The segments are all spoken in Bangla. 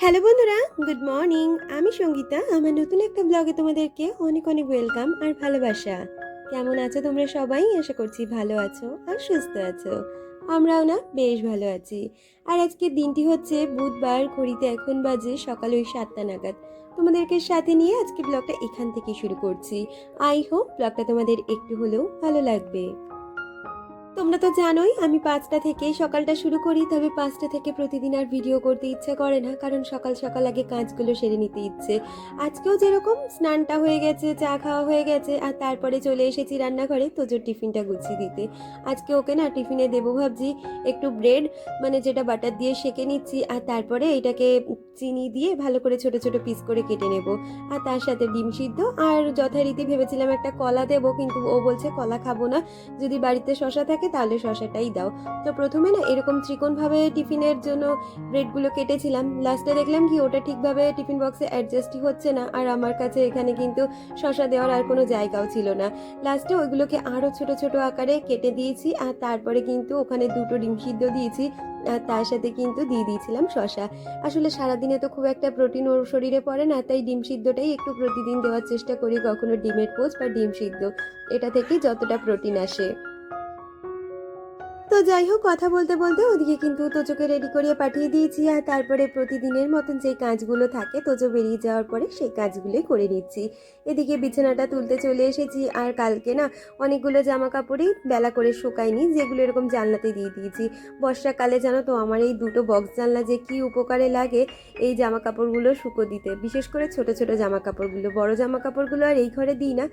হ্যালো বন্ধুরা, গুড মর্নিং। আমি সঙ্গীতা। আমার নতুন একটা ব্লগে তোমাদেরকে অনেক অনেক ওয়েলকাম আর ভালোবাসা। কেমন আছো তোমরা সবাই? আশা করছি ভালো আছো আর সুস্থ আছো। আমরাও না বেশ ভালো আছি। আর আজকের দিনটি হচ্ছে বুধবার। ঘড়িতে এখন বাজে সকাল ওই 7টা নাগাদ। তোমাদেরকে সাথে নিয়ে আজকে ব্লগটা এখান থেকে শুরু করছি। আই হোপ ব্লগটা তোমাদের একটু হলেও ভালো লাগবে। তোমরা তো জানোই আমি 5টা থেকেই সকালটা শুরু করি, তবে 5টা থেকে প্রতিদিন আর ভিডিও করতে ইচ্ছা করে না, কারণ সকাল সকাল আগে কাজগুলো সেরে নিতে ইচ্ছে। আজকেও যেরকম স্নানটা হয়ে গেছে, চা খাওয়া হয়ে গেছে, আর তারপরে চলে এসেছি রান্নাঘরে তোজোর টিফিনটা গুছিয়ে দিতে। আজকে ওকে না টিফিনে দেবো ভাবছি একটু ব্রেড, মানে যেটা বাটার দিয়ে সেঁকে নিচ্ছি, আর তারপরে এটাকে চিনি দিয়ে ভালো করে ছোট ছোট পিস করে কেটে নেব। আর তার সাথে ডিম সিদ্ধ, আর যথারীতি ভেবেছিলাম একটা কলা দেবো, কিন্তু ও বলছে কলা খাবো না, যদি বাড়িতে শশা থাকে তাহলে শশাটাই দাও। তো প্রথমে না এরকম চিকনভাবে টিফিনের জন্য ব্রেডগুলো কেটেছিলাম, লাস্টে দেখলাম কি ওটা ঠিকভাবে টিফিন বক্সে অ্যাডজাস্টই হচ্ছে না, আর আমার কাছে এখানে কিন্তু শশা দেওয়ার আর কোনো জায়গাও ছিল না। লাস্টে ওইগুলোকে আরও ছোট ছোট আকারে কেটে দিয়েছি, আর তারপরে কিন্তু ওখানে দুটো ডিম সিদ্ধ দিয়েছি, আর তার সাথে কিন্তু দিয়ে দিয়েছিলাম শশা। আসলে সারাদিনে তো খুব একটা প্রোটিন ওর শরীরে পড়ে না, তাই ডিম সিদ্ধটাই একটু প্রতিদিন দেওয়ার চেষ্টা করি, কখনো ডিমের পোচ বা ডিম সিদ্ধ, এটা থেকেই যতটা প্রোটিন আসে। তো যাই হোক, কথা বলতে বলতে ওদিকে কিন্তু তোজোকে রেডি করিয়ে পাঠিয়ে দিয়েছি, আর তারপরে প্রতিদিনের মতন যে কাজগুলো থাকে তোজো বেরিয়ে যাওয়ার পরে সেই কাজগুলোই করে নিচ্ছি। এদিকে বিছানাটা তুলতে চলে এসেছি, আর কালকে না অনেকগুলো জামা কাপড়ই বেলা করে শুকায়নি, যেগুলো এরকম জানলাতে দিয়ে দিয়েছি। বর্ষাকালে জানো তো আমার এই দুটো বক্স জানলা যে কি উপকারে লাগে এই জামা কাপড়গুলো শুকো দিতে, বিশেষ করে ছোট ছোট জামা কাপড়গুলো। বড় জামা কাপড়গুলো আর এই ঘরে দিই না,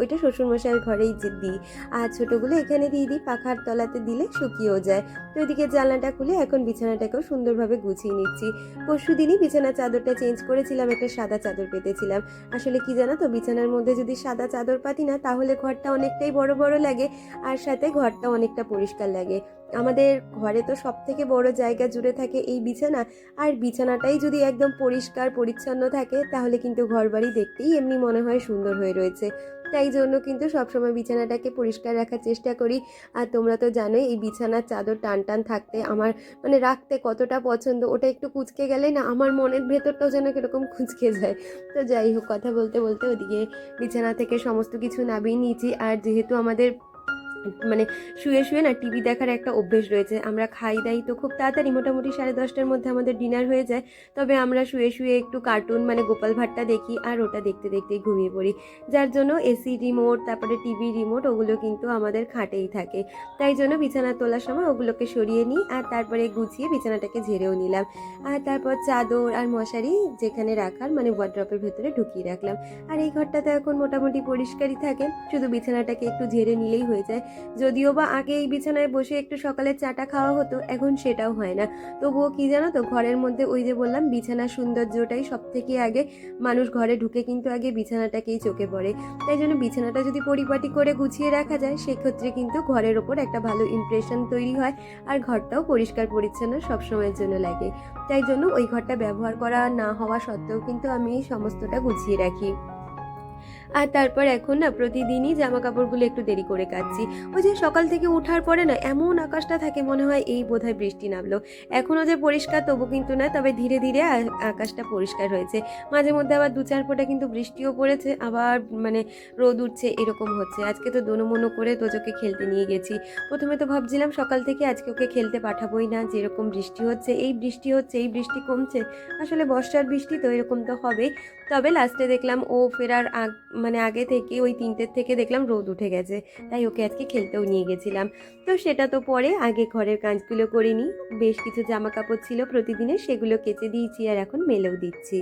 ওইটা শ্বশুরমশাইয়ের ঘরেই যে দিই, আর ছোটোগুলো এখানে দিয়ে দিই, পাখার তলাতে দিলে শুকিয়েও যায়। তো ওইদিকে জানলাটা খুলে এখন বিছানাটাকেও সুন্দরভাবে গুছিয়ে নিচ্ছি। পরশুদিনই বিছানার চাদরটা চেঞ্জ করেছিলাম, একটা সাদা চাদর পেতেছিলাম। আসলে কি জানো তো, বিছানার মধ্যে যদি সাদা চাদর পাতি না, তাহলে ঘরটা অনেকটাই বড় বড় লাগে, আর সাথে ঘরটা অনেকটা পরিষ্কার লাগে। আমাদের ঘরে তো সব থেকে বড় জায়গা জুড়ে থাকে এই বিছানা, আর বিছানাটাই যদি একদম পরিষ্কার পরিচ্ছন্ন থাকে তাহলে কিন্তু ঘরবাড়ি দেখতেই এমনি মনে হয় সুন্দর হয়ে রয়েছে। তাই জন্য কিন্তু সবসময় বিছানাটাকে পরিষ্কার রাখার চেষ্টা করি। আর তোমরা তো জানোই এই বিছানার চাদর টান টান থাকতে আমার মানে রাখতে কতটা পছন্দ, ওটা একটু কুঁচকে গেলে না আমার মনের ভেতরটাও যেন কিরকম কুঁচকে যায়। তো যাই হোক, কথা বলতে বলতে ওদিকে বিছানা থেকে সমস্ত কিছু নামিয়ে নিয়েছি। আর যেহেতু আমাদের মানে শুয়ে শুয়ে না টিভি দেখার একটা অভ্যেস রয়েছে, আমরা খাই দাই তো খুব তাড়াতাড়ি, মোটামুটি 10:30টার মধ্যে আমাদের ডিনার হয়ে যায়। তবে আমরা শুয়ে শুয়ে একটু কার্টুন মানে গোপাল ভাটটা দেখি, আর ওটা দেখতে দেখতেই ঘুমিয়ে পড়ি, যার জন্য এসি রিমোট তারপরে টিভি রিমোট ওগুলো কিন্তু আমাদের খাটেই থাকে। তাই জন্য বিছানা তোলার সময় ওগুলোকে সরিয়ে নিই, আর তারপরে গুছিয়ে বিছানাটাকে ঝেড়েও নিলাম, আর তারপর চাদর আর মশারি যেখানে রাখার মানে ওয়ার্ড্রপের ভেতরে ঢুকিয়ে রাখলাম। আর এই ঘরটা তো এখন মোটামুটি পরিষ্কারই থাকে, শুধু বিছানাটাকে একটু ঝেড়ে নিলেই হয়ে যায়। যদিও বা আগে এই বিছানায় বসে একটু সকালে চাটা খাওয়া হতো, এখন সেটাও হয় না। তবুও কি জানো তো, ঘরের মধ্যে ওই যে বললাম বিছানার সৌন্দর্যটাই সব থেকে আগে, মানুষ ঘরে ঢুকে কিন্তু আগে বিছানাটাকেই চোখে পড়ে। তাই জন্য বিছানাটা যদি পরিপাটি করে গুছিয়ে রাখা যায়, সেক্ষেত্রে কিন্তু ঘরের ওপর একটা ভালো ইমপ্রেশন তৈরি হয়, আর ঘরটাও পরিষ্কার পরিচ্ছন্ন সবসময়ের জন্য লাগে। তাই জন্য ওই ঘরটা ব্যবহার করা না হওয়া সত্ত্বেও কিন্তু আমি সমস্তটা গুছিয়ে রাখি। আর তারপর এখন না প্রতিদিনই জামা কাপড়গুলো একটু দেরি করে কাচ্ছি। ওই যে সকাল থেকে ওঠার পরে না এমন আকাশটা থাকে, মনে হয় এই বোধহয় বৃষ্টি নামলো। এখনও যে পরিষ্কার তবু কিন্তু না, তবে ধীরে ধীরে আকাশটা পরিষ্কার হয়েছে। মাঝে মধ্যে আবার 2-4 ফোঁটা কিন্তু বৃষ্টিও পড়েছে, আবার মানে রোদ উঠছে, এরকম হচ্ছে। আজকে তো দোনো করে তোজোকে খেলতে নিয়ে গেছি। প্রথমে তো ভাবছিলাম সকাল থেকে আজকে ওকে খেলতে পাঠাবোই না, যেরকম বৃষ্টি হচ্ছে এই বৃষ্টি হচ্ছে এই বৃষ্টি কমছে, আসলে বর্ষার বৃষ্টি তো এরকম তো হবেই। তবে লাস্টে দেখলাম ও ফেরার মানে আগে থেকে ওই 3টের থেকে দেখলাম রোদ উঠে গেছে, তাই ওকে আজকে খেলতেও নিয়ে গেছিলাম। তো সেটা তো পরে, আগে ঘরের কাজগুলো করে নিই। বেশ কিছু জামা কাপড় ছিল প্রতিদিনের, সেগুলো কেচে দিয়েছি আর এখন মেলেও দিচ্ছি।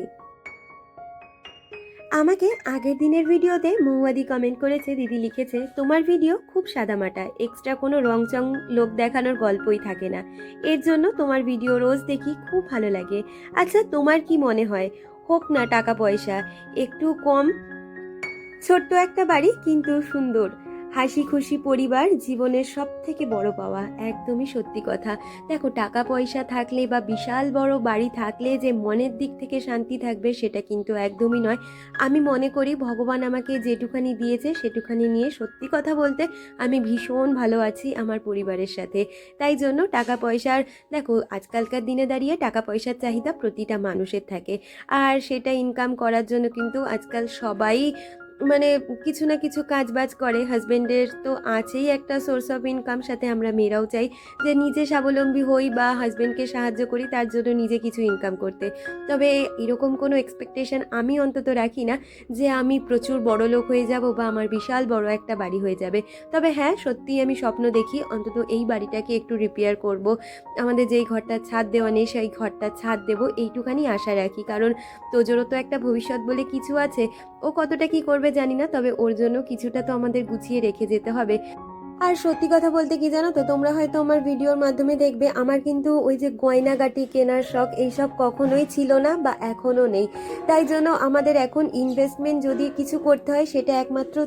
আমাকে আগের দিনের ভিডিওতে মৌয়াদি কমেন্ট করেছে, দিদি লিখেছে তোমার ভিডিও খুব সাদামাটা, এক্সট্রা কোনো রংচং লোক দেখানোর গল্পই থাকে না, এর জন্য তোমার ভিডিও রোজ দেখি, খুব ভালো লাগে। আচ্ছা তোমার কি মনে হয়, হোক না টাকা পয়সা একটু কম, ছোট্ট একটা বাড়ি কিন্তু সুন্দর, হাসি খুশি পরিবার জীবনের সবথেকে বড় পাওয়া, একদমই সত্যি কথা। দেখো, টাকা পয়সা থাকলে বা বিশাল বড় বাড়ি থাকলে যে মনের দিক থেকে শান্তি থাকবে সেটা কিন্তু একদমই নয়। আমি মনে করি ভগবান আমাকে যেটুখানি দিয়েছে সেটুখানি নিয়ে সত্যি কথা বলতে আমি ভীষণ ভালো আছি আমার পরিবারের সাথে। তাই জন্য টাকা পয়সার, দেখো আজকালকার দিনে দাঁড়িয়ে টাকা পয়সার চাহিদা প্রতিটা মানুষের থাকে, আর সেটা ইনকাম করার জন্য কিন্তু আজকাল সবাই মানে কিছু না কিছু কাজ বাজ করে। হাজবেন্ডের তো আছেই একটা সোর্স অফ ইনকাম, সাথে আমরা মেয়েরাও চাই যে নিজে স্বাবলম্বী হই বা হাজবেন্ডকে সাহায্য করি তার জন্য নিজে কিছু ইনকাম করতে। তবে এরকম কোনো এক্সপেকটেশন আমি অন্তত রাখি না যে আমি প্রচুর বড় লোক হয়ে যাব বা আমার বিশাল বড় একটা বাড়ি হয়ে যাবে। তবে হ্যাঁ, সত্যিই আমি স্বপ্ন দেখি অন্তত এই বাড়িটাকে একটু রিপেয়ার করব, আমাদের যেই ঘরটার ছাদ দেওয়া নেই সেই ঘরটার ছাদ দেবো, এইটুখানি আশা রাখি। কারণ তোজোরও তো একটা ভবিষ্যৎ বলে কিছু আছে, ও কতটা কি করবে জানি না, তবে ওর জন্য কিছুটা তো আমাদের গুছিয়ে রেখে যেতে হবে। আর সত্যি কথা বলতে কি জানো তো, তোমরা হয়তো আমার ভিডিওর মাধ্যমে দেখবে আমার কিন্তু ওই যে গয়নাগাটি কেনার শখ এইসব কখনোই ছিল না বা এখনও নেই। তাই জন্য আমাদের এখন ইনভেস্টমেন্ট যদি কিছু করতে হয় সেটা একমাত্র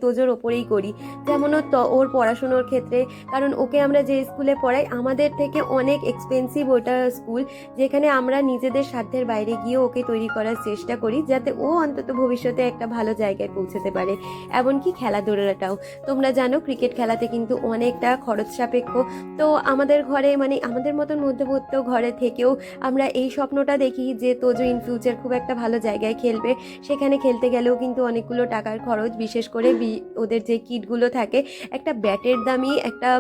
তোজোর ওপরেই করি। যেমন ওর পড়াশুনোর ক্ষেত্রে, কারণ ওকে আমরা যে স্কুলে পড়াই আমাদের থেকে অনেক এক্সপেন্সিভ ওটা স্কুল, যেখানে আমরা নিজেদের সাধ্যের বাইরে গিয়ে ওকে তৈরি করার চেষ্টা করি যাতে ও অন্তত ভবিষ্যতে একটা ভালো জায়গায় পৌঁছাতে পারে। এমনকি খেলাধুলাটাও, তোমরা জানো ক্রিকেট খেলাতে কিন্তু অনেকটা খরচ সাপেক্ষ। তো আমাদের ঘরে মানে আমাদের মতন মধ্যবিত্ত ঘরে থেকেও আমরা এই স্বপ্নটা দেখি যে তোজো ইন ফিউচার খুব একটা ভালো জায়গায় খেলবে। সেখানে খেলতে গেলেও কিন্তু অনেকগুলো টাকার খরচ, বিশেষ করে ওদের যে কিটগুলো থাকে, একটা ব্যাটের দামই একটা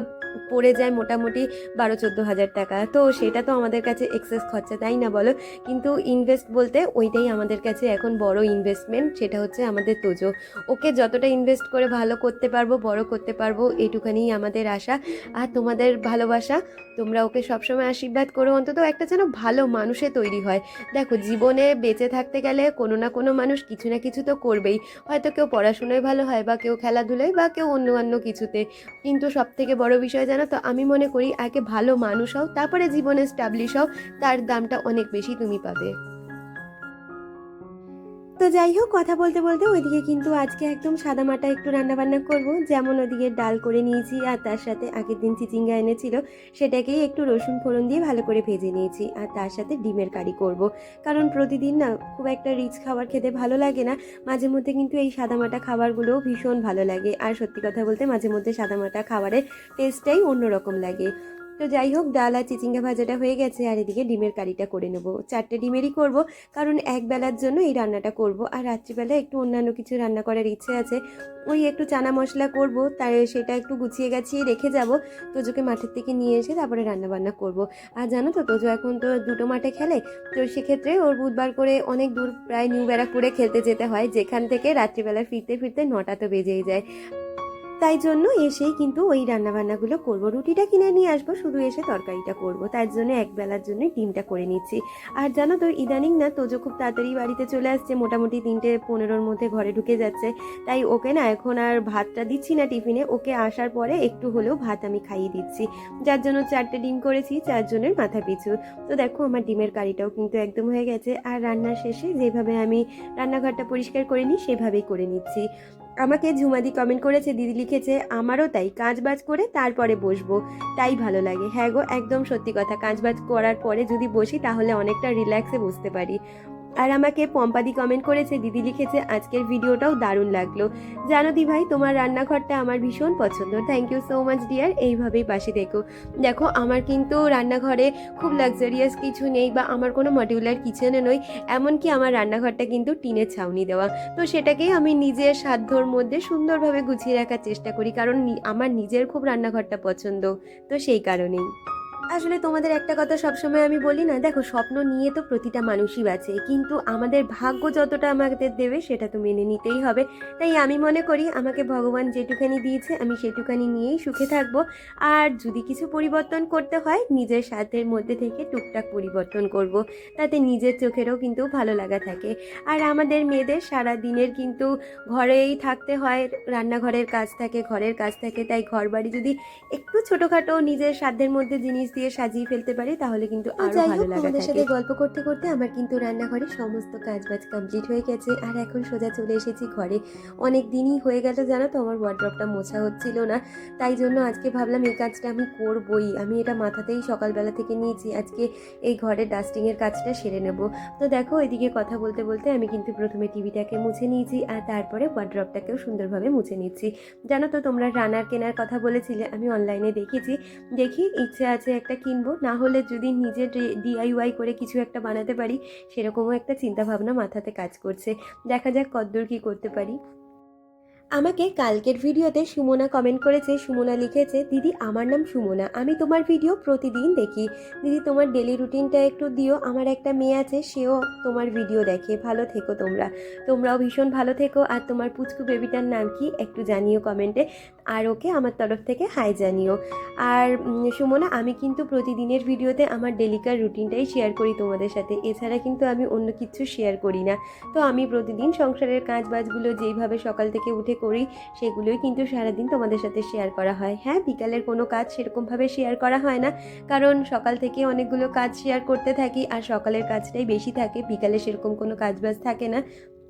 পড়ে যায় মোটামুটি 12-14 হাজার টাকা। তো সেটা তো আমাদের কাছে এক্সেস খরচা, তাই না বলো? কিন্তু ইনভেস্ট বলতে ওইটাই আমাদের কাছে এখন বড় ইনভেস্টমেন্ট, সেটা হচ্ছে আমাদের তোজো। ওকে যতটা ইনভেস্ট করে ভালো করতে পারবো, বড় করতে পারবো, এইটুখানি আমাদের আশা। আর তোমাদের ভালোবাসা, তোমরা ওকে সবসময় আশীর্বাদ করো অন্তত একটা যেন ভালো মানুষে তৈরি হয়। দেখো, জীবনে বেঁচে থাকতে গেলে কোনো না কোনো মানুষ কিছু না কিছু তো করবেই। হয়তো কেউ পড়াশোনায় ভালো হয় বা কেউ খেলাধুলায় বা কেউ অন্য কিছুতে, কিন্তু সব থেকে বড় বিষয় জানো তো, আমি মনে করি আগে ভালো মানুষ হও, তারপরে জীবনে স্টাবলিশ হও, তার দামটা অনেক বেশি তুমি পাবে। তো যাই হোক, কথা বলতে বলতে ওইদিকে কিন্তু আজকে একদম সাদামাটা একটু রান্নাবান্না করব। যেমন ওদিকে ডাল করে নিয়েছি, আর তার সাথে আগের দিন চিচিঙ্গা এনেছিল সেটাকেই একটু রসুন ফোড়ন দিয়ে ভালো করে ভেজে নিয়েছি, আর তার সাথে ডিমের কারি করব। কারণ প্রতিদিন না খুব একটা রিচ খাবার খেতে ভালো লাগে না, মাঝে মধ্যে কিন্তু এই সাদামাটা খাবারগুলোও ভীষণ ভালো লাগে। আর সত্যি কথা বলতে মাঝে মধ্যে সাদামাটা খাবারের টেস্টটাই অন্যরকম লাগে। তো যাই হোক, ডাল আর চিচিঙ্গা ভাজাটা হয়ে গেছে, আর এদিকে ডিমের কারিটা করে নেব। 4টে ডিমেরই করব, কারণ এক বেলার জন্য এই রান্নাটা করব। আর রাত্রিবেলা একটু অন্যান্য কিছু রান্না করার ইচ্ছে আছে, ওই একটু চানা মশলা করব, তাই সেটা একটু গুছিয়ে গাছিয়ে রেখে যাব। তোজোকে মাঠের থেকে নিয়ে এসে তারপরে রান্নাবান্না করব। আর জানো তো, তোজো এখন তো দুটো মাঠে খেলে, তো সেক্ষেত্রে ওর বুধবার করে অনেক দূর প্রায় নিউ ব্যারাকপুরে খেলতে যেতে হয়, যেখান থেকে রাত্রিবেলা ফিরতে ফিরতে 9টা তো বেজেই যায়। তাই জন্য এসেই কিন্তু ওই রান্নাবান্নাগুলো করব। রুটিটা কিনে নিয়ে আসবো, শুধু এসে তরকারিটা করব। তার জন্য একবেলার জন্য ডিমটা করে নিচ্ছি। আর জানো তো, ইদানিং না তোজো খুব তাড়াতাড়ি বাড়িতে চলে আসছে, মোটামুটি 3:15-র মধ্যে ঘরে ঢুকে যাচ্ছে। তাই ওকে না এখন আর ভাতটা দিচ্ছি না টিফিনে, ওকে আসার পরে একটু হলেও ভাত আমি খাইয়ে দিচ্ছি, যার জন্য 4টে ডিম করেছি 4 জনের মাথা পিছু। তো দেখো, আমার ডিমের কারিটাও কিন্তু একদম হয়ে গেছে। আর রান্নার শেষে যেভাবে আমি রান্নাঘরটা পরিষ্কার করে নিই সেভাবেই করে নিচ্ছি। আমাকে ঝুমাদি কমেন্ট করেছে, দিদি লিখেছে আমারও তাই, কাজ বাজ করে তারপরে বসবো, তাই ভালো লাগে। হ্যাঁ গো, একদম সত্যি কথা, কাজ বাজ করার পরে যদি বসি তাহলে অনেকটা রিল্যাক্সে বসতে পারি। আর আমাকে পম্পাদি কমেন্ট করেছে, দিদি লিখেছে আজকের ভিডিওটাও দারুণ লাগলো। জানো দি ভাই, তোমার রান্নাঘরটা আমার ভীষণ পছন্দ। Thank you so much dear, এইভাবেই পাশে দেখো। দেখো, আমার কিন্তু রান্নাঘরে খুব লাক্সারিয়াস কিছু নেই বা আমার কোনো মডিউলার কিচেনে নই, এমনকি আমার রান্নাঘরটা কিন্তু টিনের ছাউনি দেওয়া। তো সেটাকেই আমি নিজের সাধ্যর মধ্যে সুন্দরভাবে গুছিয়ে রাখার চেষ্টা করি, কারণ আমার নিজের খুব রান্নাঘরটা পছন্দ, তো সেই কারণেই। আসলে তোমাদের একটা কথা সবসময় আমি বলি না, দেখো স্বপ্ন নিয়ে তো প্রতিটা মানুষই বাঁচে, কিন্তু আমাদের ভাগ্য যতটা আমাদের দেবে সেটা তো মেনে নিতেই হবে। তাই আমি মনে করি আমাকে ভগবান যেটুখানি দিয়েছে আমি সেটুখানি নিয়েই সুখে থাকবো। আর যদি কিছু পরিবর্তন করতে হয় নিজের সাধ্যের মধ্যে থেকে টুকটাক পরিবর্তন করব, তাতে নিজের চোখেরও কিন্তু ভালো লাগা থাকে। আর আমাদের মেয়েদের সারা দিনের কিন্তু ঘরেই থাকতে হয়, রান্নাঘরের কাজ থাকে, ঘরের কাজ থাকে, তাই ঘর বাড়ি যদি একটু ছোটোখাটো নিজের সাধ্যের মধ্যে জিনিস দিয়ে সাজিয়ে ফেলতে পারি তাহলে কিন্তু আরো ভালো লাগে। তোমাদের সাথে গল্প করতে করতে আমার কিন্তু রান্নাঘরে সমস্ত কাজবাজ কমপ্লিট হয়ে গেছে আর এখন সোজা চলে এসেছি ঘরে। অনেক দিনই হয়ে গেল জানো তো আমার ওয়ার্ড্রপটা মোছা হচ্ছিল না, তাই জন্য আজকে ভাবলাম এই কাজটা আমি করবই। আমি এটা মাথাতেই সকালবেলা থেকে নিয়েছি, আজকে এই ঘরের ডাস্টিংয়ের কাজটা সেরে নেব। তো দেখো এদিকে কথা বলতে বলতে আমি কিন্তু প্রথমে টিভিটাকে মুছে নিয়েছি আর তারপরে ওয়ার্ড্রপটাকেও সুন্দরভাবে মুছে নিচ্ছি। জানো তো তোমরা রানার কেনার কথা বলেছিলে, আমি অনলাইনে দেখি ইচ্ছে আছে একটা কিনবো, না হলে যদি নিজে DIY করে কিছু একটা বানাতে পারি সেরকমও একটা চিন্তা ভাবনা মাথাতে কাজ করছে। দেখা যাক কতদূর কী করতে পারি। আমাকে কালকের ভিডিওতে সুমনা কমেন্ট করেছে, সুমনা লিখেছে, দিদি আমার নাম সুমনা, আমি তোমার ভিডিও প্রতিদিন দেখি, দিদি তোমার ডেলি রুটিনটা একটু দিও, আমার একটা মেয়ে আছে সেও তোমার ভিডিও দেখে, ভালো থেকো তোমরাও ভীষণ ভালো থেকো। আর তোমার পুচকু বেবিটার নাম কি একটু জানিও কমেন্টে, আর ওকে আমার তরফ থেকে হাই জানিও। আর সুমনা আমি কিন্তু প্রতিদিনের ভিডিওতে আমার ডেলিকার রুটিনটাই শেয়ার করি তোমাদের সাথে, এছাড়া কিন্তু আমি অন্য কিছু শেয়ার করি না। তো আমি প্রতিদিন সংসারের কাজ বাজগুলো যেইভাবে সকাল থেকে উঠে করি সেগুলোই কিন্তু সারাদিন তোমাদের সাথে শেয়ার করা হয়। হ্যাঁ, বিকালের কোনো কাজ সেরকমভাবে শেয়ার করা হয় না, কারণ সকাল থেকে অনেকগুলো কাজ শেয়ার করতে থাকি আর সকালের কাজটাই বেশি থাকে, বিকালে সেরকম কোনো কাজবাজ থাকে না।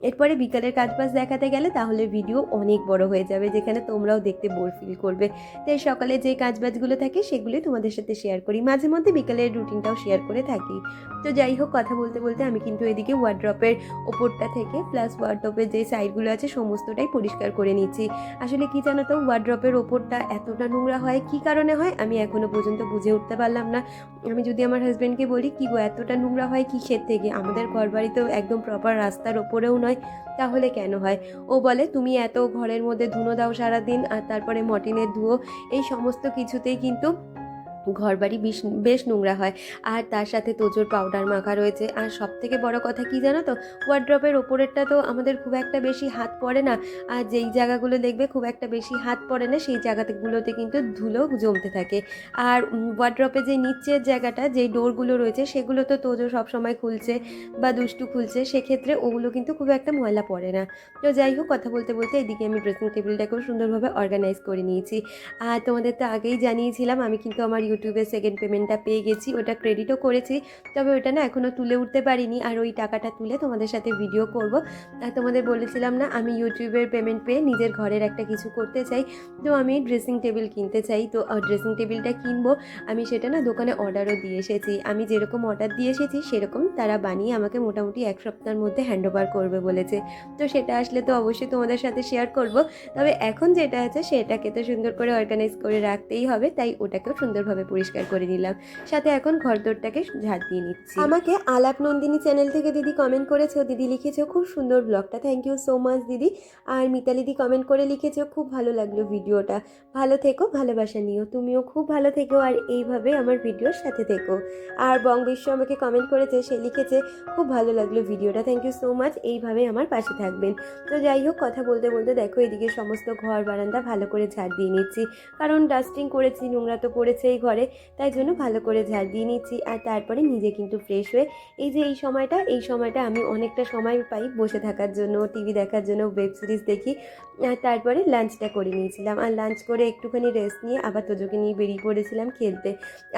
এরপরে বিকালের কাজবাজ দেখাতে গেলে তাহলে ভিডিও অনেক বড় হয়ে যাবে, যেখানে তোমরাও দেখতে বোর ফিল করবে। তাই সকালে যে কাজবাজগুলো থাকে সেগুলোই তোমাদের সাথে শেয়ার করি, মাঝে মধ্যে বিকালের রুটিনটাও শেয়ার করে থাকি। তো যাই হোক, কথা বলতে বলতে আমি কিন্তু এদিকে ওয়ার্ড্রপের ওপরটা থেকে প্লাস ওয়ার্ড্রপের যে সাইডগুলো আছে সমস্তটাই পরিষ্কার করে নিচ্ছি। আসলে কি জানো তো, ওয়ার্ড্রপের ওপরটা এতটা নোংরা হয়, কি কারণে হয় আমি এখনো পর্যন্ত বুঝে উঠতে পারলাম না। আমি যদি আমার হাজব্যান্ডকে বলি কি গো এতটা নোংরা হয় কিসের থেকে, আমাদের ঘর বাড়িতেও একদম প্রপার রাস্তার ওপরেও নয়, তাহলে কেন হয়? ও বলে তুমি এত ঘরের মধ্যে ধুনো দাও সারাদিন আর তারপরে মর্টিনের ধুয়ো, এই সমস্ত কিছুতেই কিন্তু ঘরবাড়ি বেশ নোংরা হয়। আর তার সাথে তোজোর পাউডার মাখা রয়েছে। আর সব থেকে বড় কথা কি জানো তো, ওয়ার্ড্রপের ওপরেরটা তো আমাদের খুব একটা বেশি হাত পড়ে না, আর যেই জায়গাগুলো দেখবে খুব একটা বেশি হাত পড়ে না সেই জায়গাগুলোতে কিন্তু ধুলো জমতে থাকে। আর ওয়ার্ড্রপে যে নিচের জায়গাটা যেই ডোরগুলো রয়েছে সেগুলো তো তোজো সবসময় খুলছে বা দুষ্টু খুলছে, সেক্ষেত্রে ওগুলো কিন্তু খুব একটা ময়লা পড়ে না। তো যাই হোক, কথা বলতে বলতে এদিকে আমি ড্রেসিং টেবিলটাকেও সুন্দরভাবে অর্গানাইজ করে নিয়েছি। আর তোমাদের তো আগেই জানিয়েছিলাম আমি কিন্তু আমার ইউটিউবে সেকেন্ড পেমেন্টটা পেয়ে গেছি, ওটা ক্রেডিটও করেছি, তবে ওটা না এখনও তুলে উঠতে পারিনি, আর ওই টাকাটা তুলে তোমাদের সাথে ভিডিও করব। আর তোমাদের বলেছিলাম না আমি ইউটিউবের পেমেন্ট পেয়ে নিজের ঘরের একটা কিছু করতে চাই, তো আমি ড্রেসিং টেবিল কিনতে চাই। তো ড্রেসিং টেবিলটা কিনবো, আমি সেটা না দোকানে অর্ডারও দিয়ে এসেছি, আমি যেরকম অর্ডার দিয়ে এসেছি সেরকম তারা বানিয়ে আমাকে মোটামুটি 1 সপ্তাহের মধ্যে হ্যান্ডওভার করবে বলেছে। তো সেটা আসলে তো অবশ্যই তোমাদের সাথে শেয়ার করব, তবে এখন যেটা আছে সেটাকে তো সুন্দর করে অর্গানাইজ করে রাখতেই হবে, তাই ওটাকেও সুন্দরভাবে পরিষ্কার করে নিলাম, সাথে এখন ঘরদোরটাকে ঝাড় দিয়ে নিচ্ছি। আমাকে আলাপ নন্দিনী চ্যানেল থেকে দিদি কমেন্ট করেছো, দিদি লিখেছো খুব সুন্দর ব্লগটা, থ্যাংক ইউ সো মাচ দিদি। আর মিতালি দি কমেন্ট করে লিখেছো খুব ভালো লাগলো ভিডিওটা, ভালো থেকো, ভালোবাসা নিও, তুমিও খুব ভালো থেকো আর এইভাবে আমার ভিডিওর সাথে থেকো। আর বং বিশ্ব আমাকে কমেন্ট করেছে, সে লিখেছে খুব ভালো লাগলো ভিডিওটা, থ্যাংক ইউ সো মাচ, এইভাবে আমার পাশে থাকবেন। তো যাই হোক, কথা বলতে বলতে দেখো এদিকে সমস্ত ঘর বারান্দা ভালো করে ঝাড় দিয়ে নিচ্ছি, কারণ ডাস্টিং করেছি, নোংরা তো পড়েছে এই ঘরে, তাই জন্য ভালো করে ঝাড় দিয়ে নিচ্ছি। আর তারপরে নিজে কিন্তু ফ্রেশ হয়ে এই সময়টা আমি অনেকটা সময় পাই বসে থাকার জন্য, টিভি দেখার জন্য, ওয়েব সিরিজ দেখি। আর তারপরে লাঞ্চটা করে নিয়েছিলাম, আর লাঞ্চ করে একটুখানি রেস্ট নিয়ে আবার তোজোকে নিয়ে বেরিয়ে পড়েছিলাম খেলতে।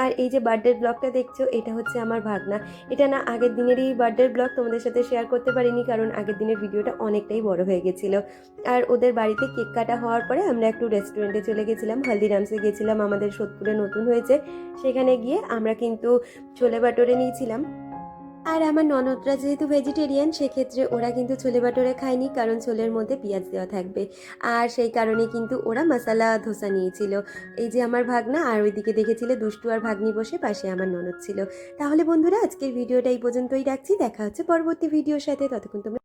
আর এই যে বার্থডের ব্লগটা দেখছো, এটা হচ্ছে আমার ভাগনা, এটা না আগের দিনেরই বার্থডের ব্লগ, তোমাদের সাথে শেয়ার করতে পারিনি কারণ আগের দিনের ভিডিওটা অনেকটাই বড় হয়ে গেছিলো। আর ওদের বাড়িতে কেক কাটা হওয়ার পরে আমরা একটু রেস্টুরেন্টে চলে গেছিলাম, হলদিরামসে গেছিলাম, আমাদের সোদপুরে নতুন হয়েছে, সেখানে গিয়ে আমরা কিন্তু ছোলে বাটোরে নিয়েছিলাম। আর আমার ননদরা যেহেতু ভেজিটেরিয়ান, সেক্ষেত্রে ওরা কিন্তু ছোলে বাটোরে খায়নি, কারণ ছোলের মধ্যে পেঁয়াজ দেওয়া থাকবে, আর সেই কারণে কিন্তু ওরা মশালা ধোসা নিয়েছিল। এই যে আমার ভাগনা, আর ওইদিকে দেখেছিলে দুষ্টু আর ভাগ্নি বসে, পাশে আমার ননদ ছিল। তাহলে বন্ধুরা আজকের ভিডিওটা এই পর্যন্তই রাখছি, দেখা হচ্ছে পরবর্তী ভিডিওর সাথে, ততক্ষণ তোমরা